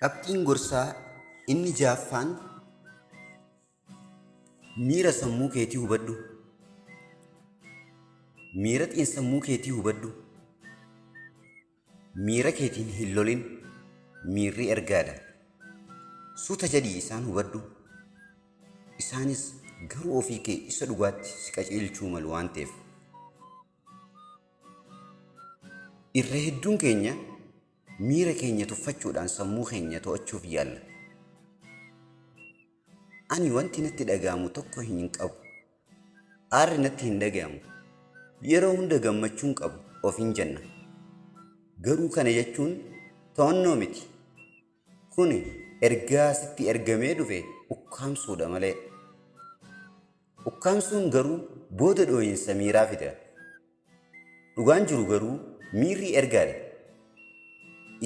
Qabxiin gorsaa inni jaaffaan miira sammuu keetii hubadhu. Miira xiinsammuu keetii hubadhu. Miira keetiin hin lolin. Miirri ergaadha. Suuta jedhii isaan hubadhu. Isaanis garuu ofii kee isa dhugaatti si qajeelchuu malu waan ta'eef. Irra hedduun keenya miira keenya tuffachuudhaan sammuu keenya to'achuuf yaalla. Ani wanti natti dhaga'amu tokko hin qabu. Aarri natti hin dhaga'amu. Yeroo hunda gammachuun qabu ofiin jenna. Garuu kana jechuun to'annoo miti. Kuni ergaa sitti ergamee dhufe ukkaamsuudha malee. Ukkaamsuun garuu booda dhooyinsa miiraa fida. Dhugaan jiru garuu miirri ergaadha.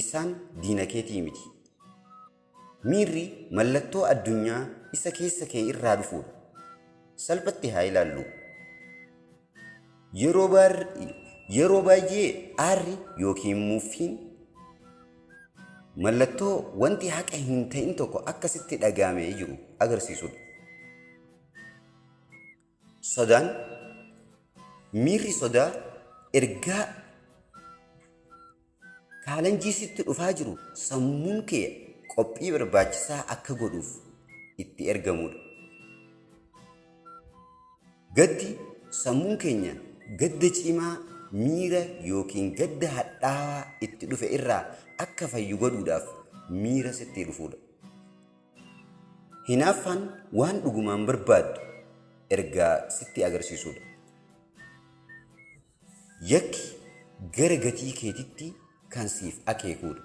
Isaan diina keetii miti. Miirri mallattoo addunyaa isa keessa kee irraa dhufuudha. Salphatti haa ilaallu. Yeroo baay'ee aarri yookiin muffiin mallattoo wanti haqa hin ta'in tokko akkasitti dhagaamee jiru agarsiisudha. Sodaan miirri sodaa ergaa kaalanjii sitti dhufaa jiru sammuun kee qophii barbaachisaa akka godhuuf itti ergamudha. Gaddi sammuun keenya gadda cimaa miira yookiin gadda hadhaawaa itti dhufe irraa akka fayyu godhuudhaaf miira sitti dhufudha. Hinaaffaan waan dhugumaan barbaaddu ergaa sitti agarsiisudha. Yakki gara gatii keetitti kan siif akeekuudha.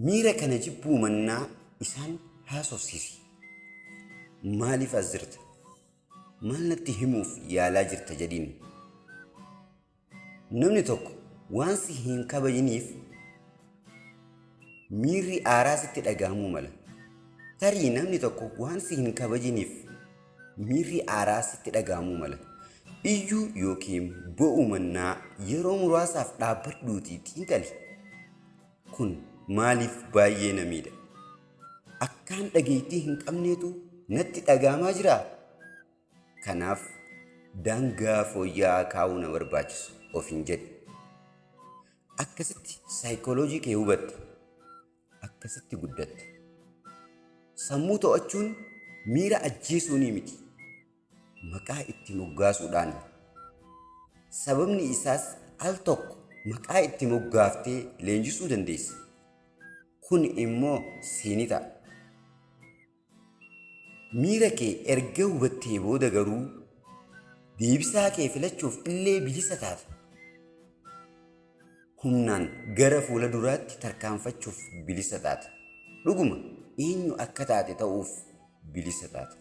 Miira kana jibbuu mannaa isaan haasofsiisi. Maaliif as jirta? Maal natti himuuf yaalaa jirta jedhiin. Namni tokko waan si hin kabajiniif miirri aaraa sitti dhaga'amuu mala. Tarii namni tokko waan si hin kabajiniif miirri aaraa sitti dhaga'amuu mala. Iyyuu yookiin bo'uu mannaa yeroo muraasaaf dhaabbadhuutii xiinxali. Kun maaliif baay'ee na miidha? Akkaan dhageettii hin qabneetu natti dhaga'amaa jiraa? Kanaaf daangaa fooyya'aa kaa'uu na barbaachisu ofiin jedhi. Akkasitti saayikooloojii kee hubatta. Akkasitti guddatta. Sammuu to'achuun miira ajjeesuunii miti. Maqaa itti moggaasuudhaan. Sababni isaas al tokko maqaa itti moggaaftee leenjisuu dandeessa. Kun immoo siinii ta'a. Miira kee erga hubattee booda garuu deebisaa kee filachuuf illee bilisa taata. Humnaan gara fuula duraatti tarkaanfachuuf bilisa taata. Dhuguma eenyu akka taate ta'uuf bilisa taata.